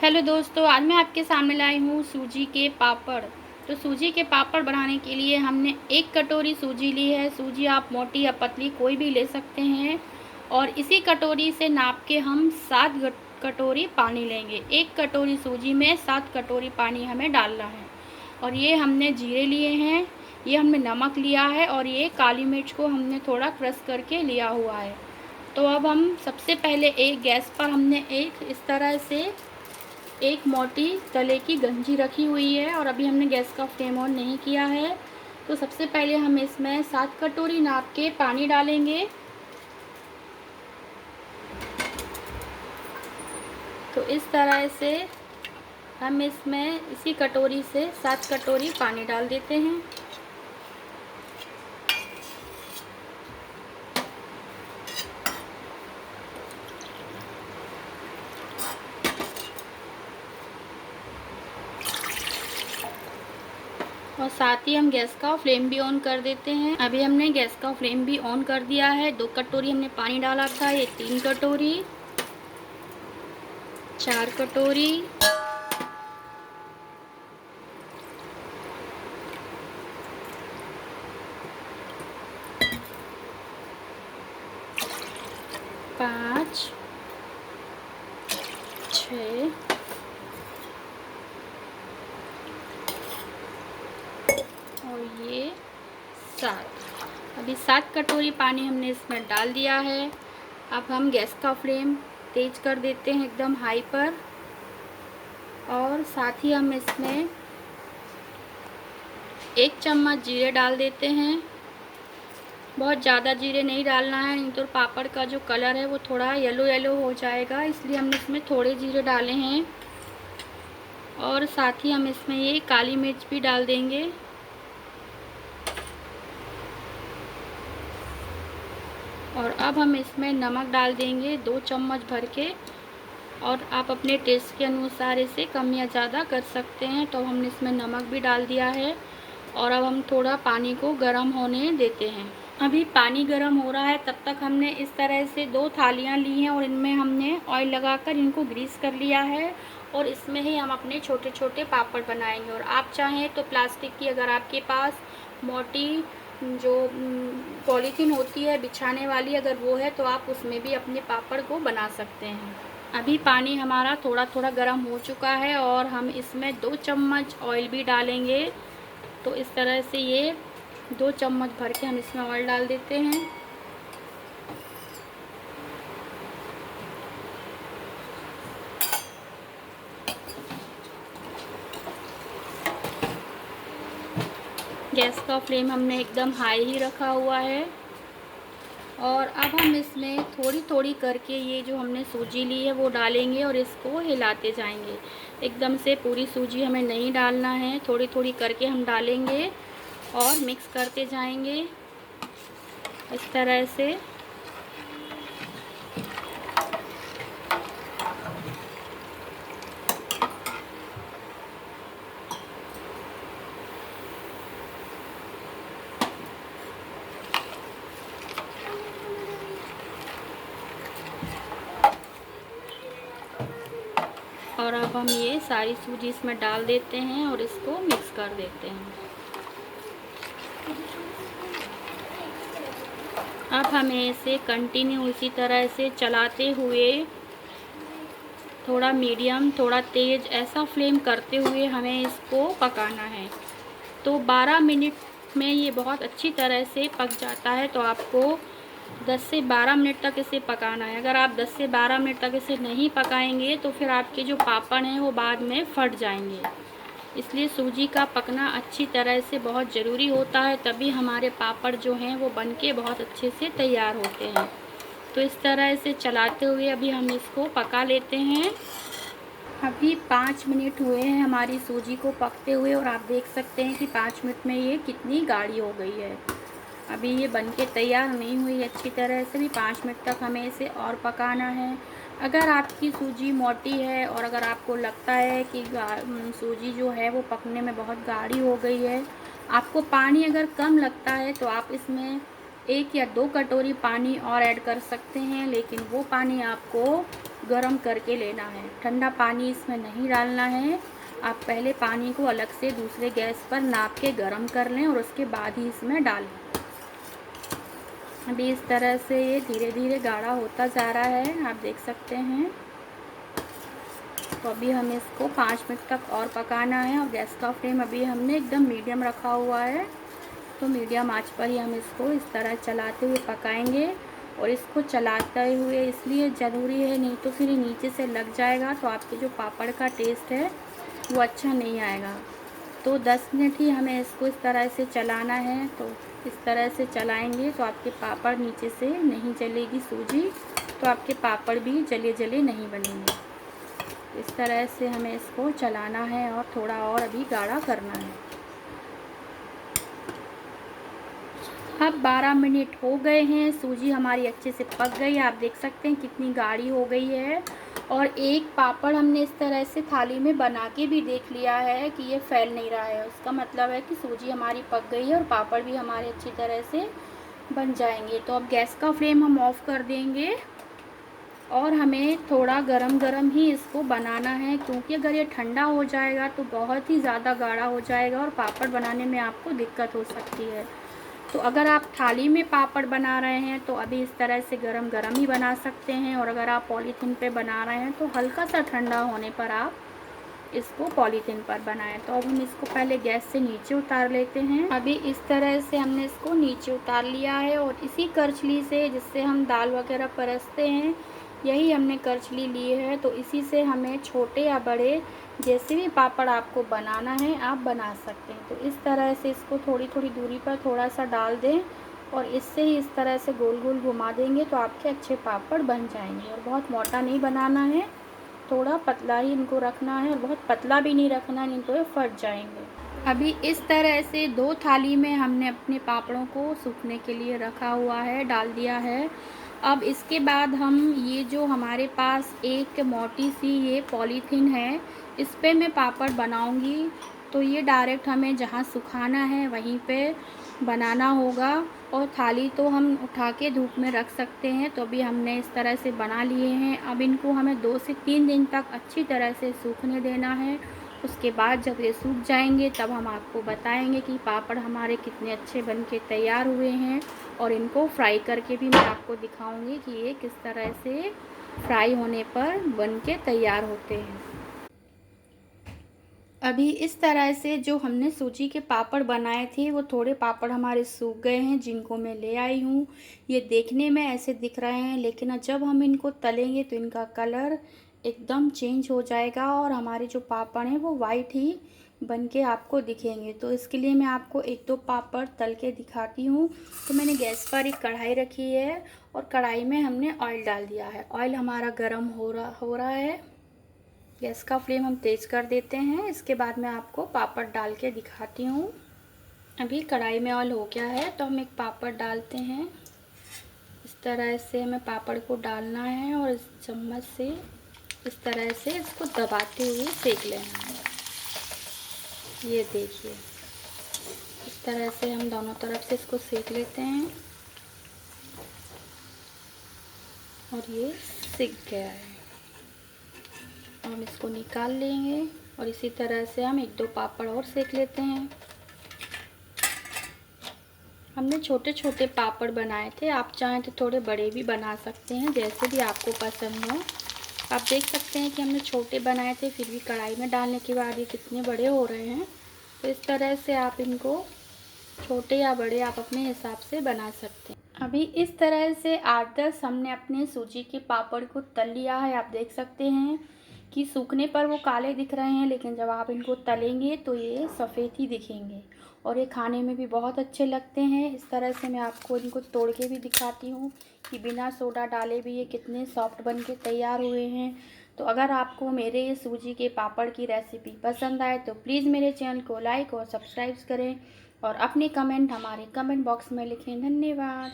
Hello दोस्तों, आज मैं आपके सामने लाई हूँ सूजी के पापड़। तो सूजी के पापड़ बनाने के लिए हमने 1 कटोरी सूजी ली है। सूजी आप मोटी या पतली कोई भी ले सकते हैं। और इसी कटोरी से नाप के हम 7 कटोरी पानी लेंगे। 1 कटोरी सूजी में 7 कटोरी पानी हमें डालना है। और ये हमने जीरे लिए हैं, ये हमने नमक लिया है और ये काली मिर्च को हमने थोड़ा क्रश करके लिया हुआ है। तो अब हम सबसे पहले एक गैस पर हमने एक इस तरह से एक मोटी तले की गंजी रखी हुई है और अभी हमने गैस का फ्लेम ऑन नहीं किया है। तो सबसे पहले हम इसमें 7 कटोरी नाप के पानी डालेंगे। तो इस तरह से हम इसमें इसी कटोरी से 7 कटोरी पानी डाल देते हैं। और साथ ही हम गैस का फ्लेम भी ऑन कर देते हैं। अभी हमने गैस का फ्लेम भी ऑन कर दिया है। 2 कटोरी हमने पानी डाला था, ये 3 कटोरी, 4 कटोरी, 5, 6 और ये 7। अभी 7 कटोरी पानी हमने इसमें डाल दिया है। अब हम गैस का फ्लेम तेज कर देते हैं एकदम हाई पर। और साथ ही हम इसमें 1 चम्मच जीरे डाल देते हैं। बहुत ज़्यादा जीरे नहीं डालना है, नहीं तो पापड़ का जो कलर है वो थोड़ा येलो येलो हो जाएगा, इसलिए हमने इसमें थोड़े जीरे डाले हैं। और साथ ही हम इसमें ये काली मिर्च भी डाल देंगे। और अब हम इसमें नमक डाल देंगे 2 चम्मच भर के। और आप अपने टेस्ट के अनुसार इसे कम या ज़्यादा कर सकते हैं। तो हमने इसमें नमक भी डाल दिया है। और अब हम थोड़ा पानी को गर्म होने देते हैं। अभी पानी गर्म हो रहा है, तब तक हमने इस तरह से 2 थालियाँ ली हैं और इनमें हमने ऑयल लगाकर इनको ग्रीस कर लिया है। और इसमें ही हम अपने छोटे छोटे पापड़ बनाएंगे। और आप चाहें तो प्लास्टिक की, अगर आपके पास मोटी जो पॉलीथीन होती है बिछाने वाली, अगर वो है तो आप उसमें भी अपने पापड़ को बना सकते हैं। अभी पानी हमारा थोड़ा थोड़ा गर्म हो चुका है और हम इसमें 2 चम्मच ऑयल भी डालेंगे। तो इस तरह से ये 2 चम्मच भर के हम इसमें ऑयल डाल देते हैं। गैस का फ्लेम हमने एकदम हाई ही रखा हुआ है। और अब हम इसमें थोड़ी थोड़ी करके ये जो हमने सूजी ली है वो डालेंगे और इसको हिलाते जाएंगे। एकदम से पूरी सूजी हमें नहीं डालना है, थोड़ी थोड़ी करके हम डालेंगे और मिक्स करते जाएंगे इस तरह से। और अब हम ये सारी सूजी इसमें डाल देते हैं और इसको मिक्स कर देते हैं। अब हमें इसे कंटिन्यू इसी तरह से चलाते हुए थोड़ा मीडियम थोड़ा तेज़ ऐसा फ्लेम करते हुए हमें इसको पकाना है। तो 12 मिनट में ये बहुत अच्छी तरह से पक जाता है। तो आपको 10 से 12 मिनट तक इसे पकाना है। अगर आप 10 से 12 मिनट तक इसे नहीं पकाएंगे तो फिर आपके जो पापड़ हैं वो बाद में फट जाएंगे। इसलिए सूजी का पकना अच्छी तरह से बहुत ज़रूरी होता है, तभी हमारे पापड़ जो हैं वो बनके बहुत अच्छे से तैयार होते हैं। तो इस तरह से चलाते हुए अभी हम इसको पका लेते हैं। अभी 5 मिनट हुए हैं हमारी सूजी को पकते हुए और आप देख सकते हैं कि 5 मिनट में ये कितनी गाढ़ी हो गई है। अभी ये बनके तैयार नहीं हुई अच्छी तरह से, भी 5 मिनट तक हमें इसे और पकाना है। अगर आपकी सूजी मोटी है और अगर आपको लगता है कि सूजी जो है वो पकने में बहुत गाढ़ी हो गई है, आपको पानी अगर कम लगता है तो आप इसमें 1 या 2 कटोरी पानी और ऐड कर सकते हैं। लेकिन वो पानी आपको गरम करके लेना है। ठंडा पानी इसमें नहीं डालना है। आप पहले पानी को अलग से दूसरे गैस पर नाप के गरम कर लें और उसके बाद ही इसमें डालें। अभी इस तरह से ये धीरे धीरे गाढ़ा होता जा रहा है, आप देख सकते हैं। तो अभी हमें इसको 5 मिनट तक और पकाना है और गैस का फ्लेम अभी हमने एकदम मीडियम रखा हुआ है। तो मीडियम आंच पर ही हम इसको इस तरह चलाते हुए पकाएंगे। और इसको चलाते हुए इसलिए ज़रूरी है, नहीं तो फिर नीचे से लग जाएगा तो आपके जो पापड़ का टेस्ट है वो अच्छा नहीं आएगा। तो 10 मिनट ही हमें इसको इस तरह से चलाना है। तो इस तरह से चलाएंगे तो आपके पापड़ नीचे से नहीं जलेगी सूजी, तो आपके पापड़ भी जले जले नहीं बनेंगे। इस तरह से हमें इसको चलाना है और थोड़ा और अभी गाढ़ा करना है। अब 12 मिनट हो गए हैं, सूजी हमारी अच्छे से पक गई है। आप देख सकते हैं कितनी गाढ़ी हो गई है। और एक पापड़ हमने इस तरह से थाली में बना के भी देख लिया है कि ये फैल नहीं रहा है। उसका मतलब है कि सूजी हमारी पक गई है और पापड़ भी हमारे अच्छी तरह से बन जाएंगे। तो अब गैस का फ्लेम हम ऑफ़ कर देंगे और हमें थोड़ा गरम गरम ही इसको बनाना है, क्योंकि अगर ये ठंडा हो जाएगा तो बहुत ही ज़्यादा गाढ़ा हो जाएगा और पापड़ बनाने में आपको दिक्कत हो सकती है। तो अगर आप थाली में पापड़ बना रहे हैं तो अभी इस तरह से गरम गरम ही बना सकते हैं, और अगर आप पॉलीथीन पे बना रहे हैं तो हल्का सा ठंडा होने पर आप इसको पॉलीथीन पर बनाएं। तो अब हम इसको पहले गैस से नीचे उतार लेते हैं। अभी इस तरह से हमने इसको नीचे उतार लिया है और इसी करछली से, जिससे हम दाल वगैरह परसते हैं, यही हमने करछली ली है। तो इसी से हमें छोटे या बड़े जैसे भी पापड़ आपको बनाना है आप बना सकते हैं। तो इस तरह से इसको थोड़ी थोड़ी दूरी पर थोड़ा सा डाल दें और इससे ही इस तरह से गोल गोल घुमा देंगे तो आपके अच्छे पापड़ बन जाएंगे। और बहुत मोटा नहीं बनाना है, थोड़ा पतला ही इनको रखना है और बहुत पतला भी नहीं रखना, नहीं तो ये फट जाएंगे। अभी इस तरह से 2 थाली में हमने अपने पापड़ों को सूखने के लिए रखा हुआ है, डाल दिया है। अब इसके बाद हम ये जो हमारे पास एक मोटी सी ये पॉलीथीन है, इस पे मैं पापड़ बनाऊंगी। तो ये डायरेक्ट हमें जहाँ सुखाना है वहीं पे बनाना होगा, और थाली तो हम उठा के धूप में रख सकते हैं। तो अभी हमने इस तरह से बना लिए हैं। अब इनको हमें 2 से 3 दिन तक अच्छी तरह से सूखने देना है। उसके बाद जब ये सूख जाएंगे तब हम आपको बताएंगे कि पापड़ हमारे कितने अच्छे बन के तैयार हुए हैं। और इनको फ्राई करके भी मैं आपको दिखाऊंगी कि ये किस तरह से फ्राई होने पर बन के तैयार होते हैं। अभी इस तरह से जो हमने सूजी के पापड़ बनाए थे वो थोड़े पापड़ हमारे सूख गए हैं, जिनको मैं ले आई हूँ। ये देखने में ऐसे दिख रहे हैं, लेकिन जब हम इनको तलेंगे तो इनका कलर एकदम चेंज हो जाएगा और हमारे जो पापड़ हैं वो वाइट ही बन के आपको दिखेंगे। तो इसके लिए मैं आपको 1-2 पापड़ तल के दिखाती हूँ। तो मैंने गैस पर एक कढ़ाई रखी है और कढ़ाई में हमने ऑयल डाल दिया है। ऑयल हमारा गर्म हो रहा है। गैस का फ्लेम हम तेज़ कर देते हैं। इसके बाद मैं आपको पापड़ डाल के दिखाती हूँ। अभी कढ़ाई में ऑयल हो गया है तो हम एक पापड़ डालते हैं। इस तरह से हमें पापड़ को डालना है और इस चम्मच से इस तरह से इसको दबाते हुए सेक लेना है। ये देखिए, इस तरह से हम दोनों तरफ से इसको सेक लेते हैं और ये सिक गया है। हम इसको निकाल लेंगे और इसी तरह से हम 1-2 पापड़ और सेक लेते हैं। हमने छोटे छोटे पापड़ बनाए थे, आप चाहें तो थोड़े बड़े भी बना सकते हैं, जैसे भी आपको पसंद हो। आप देख सकते हैं कि हमने छोटे बनाए थे, फिर भी कढ़ाई में डालने के बाद ये कितने बड़े हो रहे हैं। तो इस तरह से आप इनको छोटे या बड़े आप अपने हिसाब से बना सकते हैं। अभी इस तरह से 8-10 हमने अपने सूजी के पापड़ को तल लिया है। आप देख सकते हैं कि सूखने पर वो काले दिख रहे हैं, लेकिन जब आप इनको तलेंगे तो ये सफ़ेद ही दिखेंगे और ये खाने में भी बहुत अच्छे लगते हैं। इस तरह से मैं आपको इनको तोड़ के भी दिखाती हूँ कि बिना सोडा डाले भी ये कितने सॉफ्ट बन के तैयार हुए हैं। तो अगर आपको मेरे ये सूजी के पापड़ की रेसिपी पसंद आए तो प्लीज़ मेरे चैनल को लाइक और सब्सक्राइब करें और अपने कमेंट हमारे कमेंट बॉक्स में लिखें। धन्यवाद।